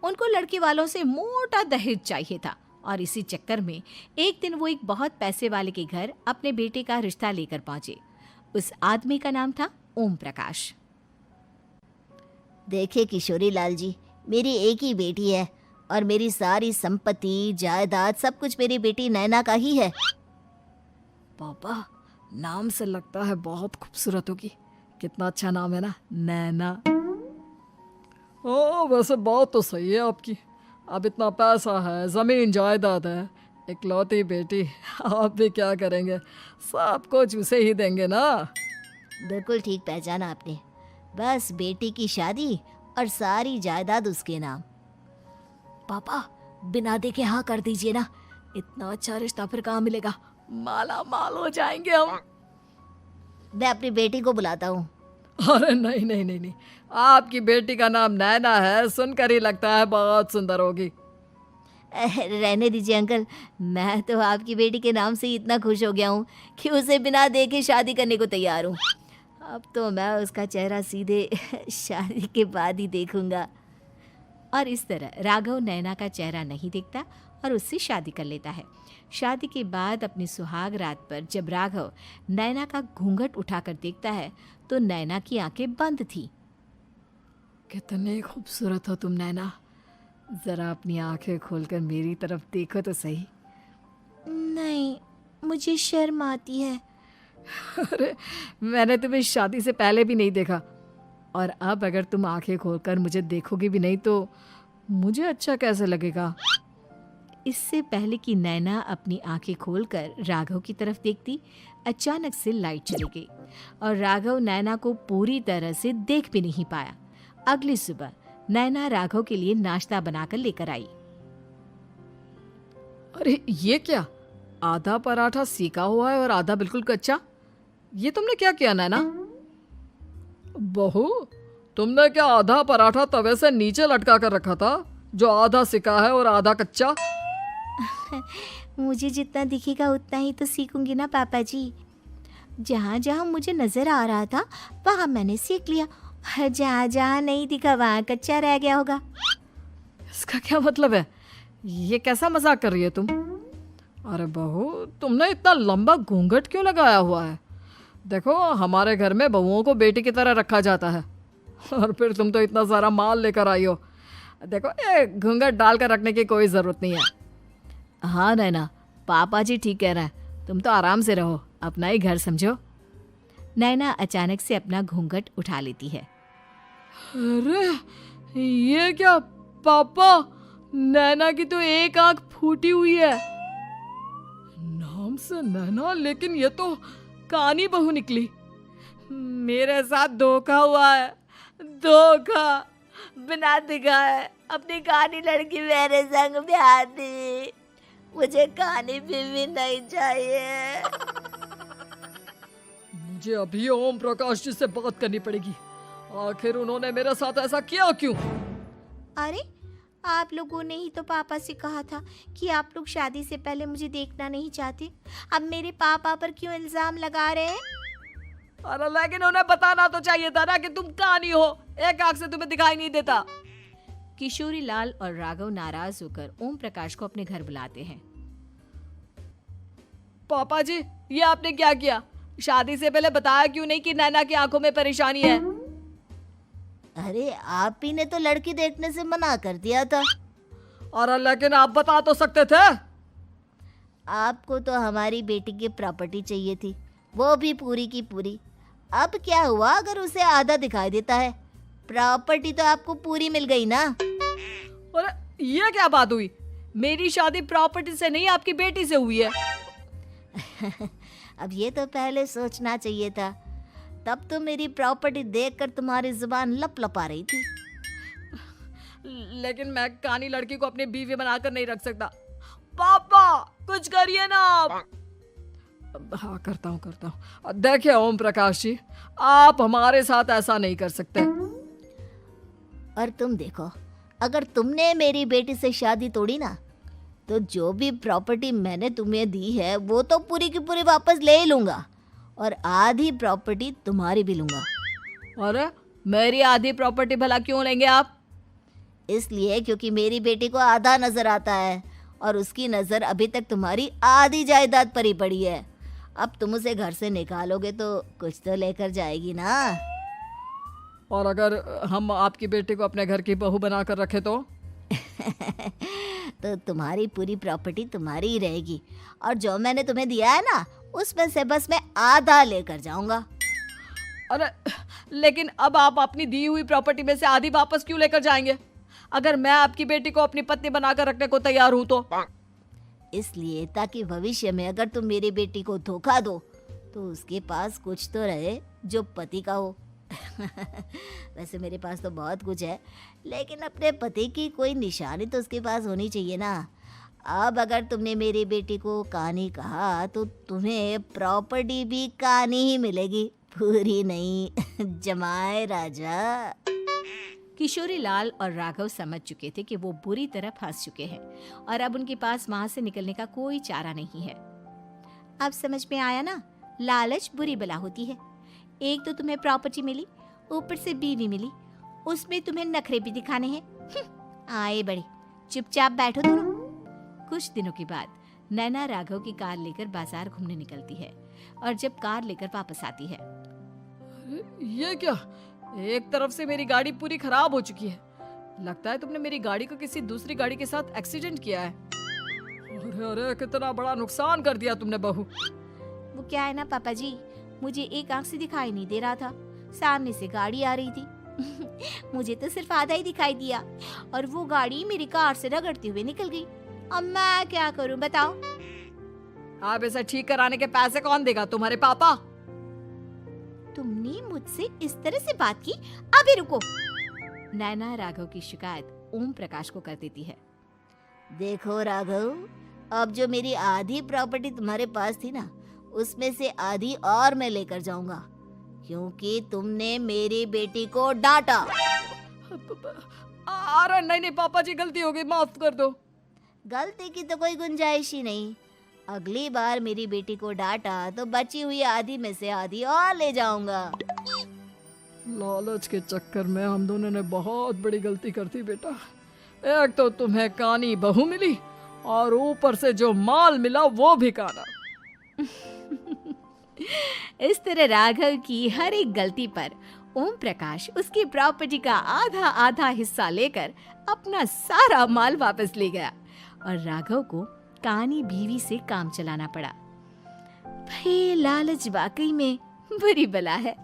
उनको लड़के वालों से मोटा दहेज चाहिए था और इसी चक्कर में एक दिन वो एक बहुत पैसे वाले के घर अपने बेटे का रिश्ता लेकर पहुंचे। उस आदमी का नाम था ओम प्रकाश। देखिए किशोरी लाल जी, मेरी एक ही बेटी है और मेरी सारी संपत्ति जायदाद सब कुछ मेरी बेटी नैना का ही है। पापा, नाम से लगता है बहुत खूबसूरत होगी। कितना अच्छा नाम है ना, नैना। ओ, वैसे बात तो सही है आपकी। अब इतना पैसा है, ज़मीन जायदाद है, इकलौती बेटी, आप भी क्या करेंगे? सब कुछ उसे ही देंगे ना। बिल्कुल ठीक पहचाना आपने। बस बेटी की शादी और सारी जायदाद उसके नाम। पापा, बिना देखे हाँ कर दीजिए ना। इतना अच्छा रिश्ता फिर कहाँ मिलेगा? माला माल हो जाएंगे हम। मैं अपनी बेटी को बुलाता हूँ। अरे नहीं नहीं नहीं नहीं, आपकी बेटी का नाम नैना है, सुनकर ही लगता है बहुत सुंदर होगी। रहने दीजिए अंकल, मैं तो आपकी बेटी के नाम से ही इतना खुश हो गया हूँ कि उसे बिना देखे शादी करने को तैयार हूँ। अब तो मैं उसका चेहरा सीधे शादी के बाद ही देखूंगा। और इस तरह राघव नैना का चेहरा नहीं देखता और उससे शादी कर लेता है। शादी के बाद अपनी सुहाग रात पर जब राघव नैना का घूंघट उठाकर देखता है तो नैना की आंखें बंद थी। कितनी खूबसूरत हो तुम नैना, जरा अपनी आंखें खोलकर मेरी तरफ देखो तो सही। नहीं, मुझे शर्म आती है। अरे, मैंने तुम्हें शादी से पहले भी नहीं देखा और अब अगर तुम आंखें खोलकर मुझे देखोगी भी नहीं तो मुझे अच्छा कैसे लगेगा? इससे पहले कि नैना अपनी आंखें खोलकर राघव की तरफ देखती, अचानक से लाइट चली गई और राघव नैना को पूरी तरह से देख भी नहीं पाया। अगली सुबह नैना राघव के लिए नाश्ता बनाकर लेकर आई। अरे ये क्या, आधा पराठा सीका हुआ है और आधा बिल्कुल कच्चा। ये तुमने क्या किया नैना? बहू, तुमने क्या आधा पराठा तवे से नीचे लटका कर रखा था जो आधा सिका है और आधा कच्चा? मुझे जितना दिखेगा उतना ही तो सीखूंगी ना पापा जी। जहाँ जहाँ मुझे नजर आ रहा था वहाँ मैंने सीख लिया, जहाँ जहाँ नहीं दिखा वहाँ कच्चा रह गया होगा। इसका क्या मतलब है? ये कैसा मजाक कर रही है तुम? अरे बहू, तुमने इतना लंबा घूंघट क्यों लगाया हुआ है? देखो, हमारे घर में बहुओं को बेटी की तरह रखा जाता है और फिर तुम तो इतना सारा माल लेकर आई हो। देखो, ये घूंघट डालकर रखने की कोई ज़रूरत नहीं है। हाँ नैना, पापा जी ठीक कह रहे हैं, तुम तो आराम से रहो, अपना ही घर समझो। नैना अचानक से अपना घूंघट उठा लेती है। अरे ये क्या पापा, नैना की तो एक आंख फूटी हुई है। नाम से नैना, लेकिन ये तो कानी बहू निकली। मेरे साथ धोखा हुआ है, धोखा। बिना दिखाए अपनी कानी लड़की मेरे संग ब्याह दी। मुझे कानी बीवी नहीं चाहिए। मुझे अभी ओम प्रकाश जी से बात करनी पड़ेगी। आखिर उन्होंने मेरे साथ ऐसा किया क्यों? अरे, आप लोगों ने ही तो पापा से कहा था कि आप लोग शादी से पहले मुझे देखना नहीं चाहते। अब मेरे पापा पर क्यों इल्जाम लगा रहे हैं? अरे लेकिन उन्हें बताना तो चाहिए था ना कि तुम कानी हो, एक आंख से तुम्हें दिखाई नहीं देता। किशोरी लाल और राघव नाराज होकर ओम प्रकाश को अपने घर बुलाते हैं। पापा जी, ये आपने क्या किया? शादी से पहले बताया क्यों नहीं कि नैना की आंखों में परेशानी है? अरे, आप ही ने तो लड़की देखने से मना कर दिया था। और लेकिन आप बता तो सकते थे। आपको तो हमारी बेटी की प्रॉपर्टी चाहिए थी, वो भी पूरी की पूरी। अब क्या हुआ अगर उसे आधा दिखाई देता है? प्रॉपर्टी तो आपको पूरी मिल गई ना। अरे ये क्या बात हुई? मेरी शादी प्रॉपर्टी से नहीं, आपकी बेटी से हुई है। अब ये तो पहले सोचना चाहिए था। तब तो मेरी प्रॉपर्टी देखकर तुम्हारी जुबान लप लपा रही थी। लेकिन मैं कानी लड़की को अपनी बीवी बनाकर नहीं रख सकता। पापा, कुछ करिए ना आप। हाँ, करता हूँ। देखिए ओम प्रकाश जी, आप हमारे साथ ऐसा नहीं कर सकते। और तुम देखो, अगर तुमने मेरी बेटी से शादी तोड़ी ना, तो जो भी प्रॉपर्टी मैंने तुम्हें दी है वो तो पूरी की पूरी वापस ले ही लूंगा। और आधी प्रॉपर्टी तुम्हारी भी लूंगा। अरे मेरी आधी प्रॉपर्टी भला क्यों लेंगे आप? इसलिए क्योंकि मेरी बेटी को आधा नजर आता है और उसकी नजर अभी तक तुम्हारी आधी जायदाद पर ही पड़ी है। अब तुम उसे घर से निकालोगे तो कुछ तो लेकर जाएगी ना। और अगर हम आपकी बेटी को अपने घर की बहू बना कर रखे तो? तो तुम्हारी पूरी प्रॉपर्टी तुम्हारी ही रहेगी और जो मैंने तुम्हें दिया है ना उसमें से बस मैं आधा लेकर जाऊंगा। अरे लेकिन अब आप अपनी दी हुई प्रॉपर्टी में से आधी वापस क्यों लेकर जाएंगे? अगर मैं आपकी बेटी को अपनी पत्नी बनाकर रखने को तैयार हूं तो? इसलिए ताकि भविष्य में अगर तुम मेरी बेटी को धोखा दो तो उसके पास कुछ तो रहे जो पति का हो। वैसे मेरे पास तो बहुत कुछ है, लेकिन अपने पति की कोई निशानी तो उसके पास होनी चाहिए ना। अब अगर तुमने मेरी बेटी को कानी कहा तो तुम्हें प्रॉपर्टी भी कानी ही मिलेगी, पूरी नहीं। जमाए राजा। किशोरी लाल और राघव समझ चुके थे कि वो बुरी तरह फंस चुके हैं और अब उनके पास वहां से निकलने का कोई चारा नहीं है। अब समझ में आया ना, लालच बुरी बला होती है। एक तो तुम्हें प्रॉपर्टी मिली, ऊपर से बीवी मिली, उसमें तुम्हें नखरे भी दिखाने हैं। आए बड़े, चुपचाप बैठो दोनों। कुछ दिनों के बाद नैना राघव की कार लेकर बाजार घूमने निकलती है और जब कार लेकर वापस आती है, ये क्या? एक तरफ से मेरी गाड़ी पूरी खराब हो चुकी है। लगता है तुमने मेरी गाड़ी को किसी दूसरी गाड़ी के साथ एक्सीडेंट किया है। अरे अरे कितना बड़ा नुकसान कर दिया तुमने बहू। वो क्या है ना पापा जी, मुझे एक आंख से दिखाई नहीं दे रहा था, सामने से गाड़ी आ रही थी। मुझे तो सिर्फ आधा ही दिखाई दिया और वो गाड़ी मेरी कार से रगड़ते हुए निकल गई। अब मैं क्या करूं बताओ? आप इसे ठीक कराने के पैसे कौन देगा? तुम्हारे पापा? तुमने मुझसे इस तरह से बात की? अभी रुको। नैना राघव की शिकायत ओम प्रकाश को कर देती है। देखो राघव, अब जो मेरी आधी प्रॉपर्टी तुम्हारे पास थी ना उसमें से आधी और मैं लेकर जाऊंगा, क्योंकि तुमने मेरी बेटी को डांटा। अरे नहीं नहीं पापा जी, गलती हो गई, माफ कर दो। गलती की तो कोई गुंजाइश ही नहीं। अगली बार मेरी बेटी को डांटा तो बची हुई आधी में से आधी और ले जाऊंगा। लालच के चक्कर में हम दोनों ने बहुत बड़ी गलती कर दी बेटा। एक तो तुम्हें कानी बहू मिली और ऊपर से जो माल मिला वो भी काना। इस तरह राघव की हर एक गलती पर ओम प्रकाश उसकी प्रॉपर्टी का आधा आधा हिस्सा लेकर अपना सारा माल वापस ले गया और राघव को कानी बीवी से काम चलाना पड़ा। भाई लालच वाकई में बुरी बला है।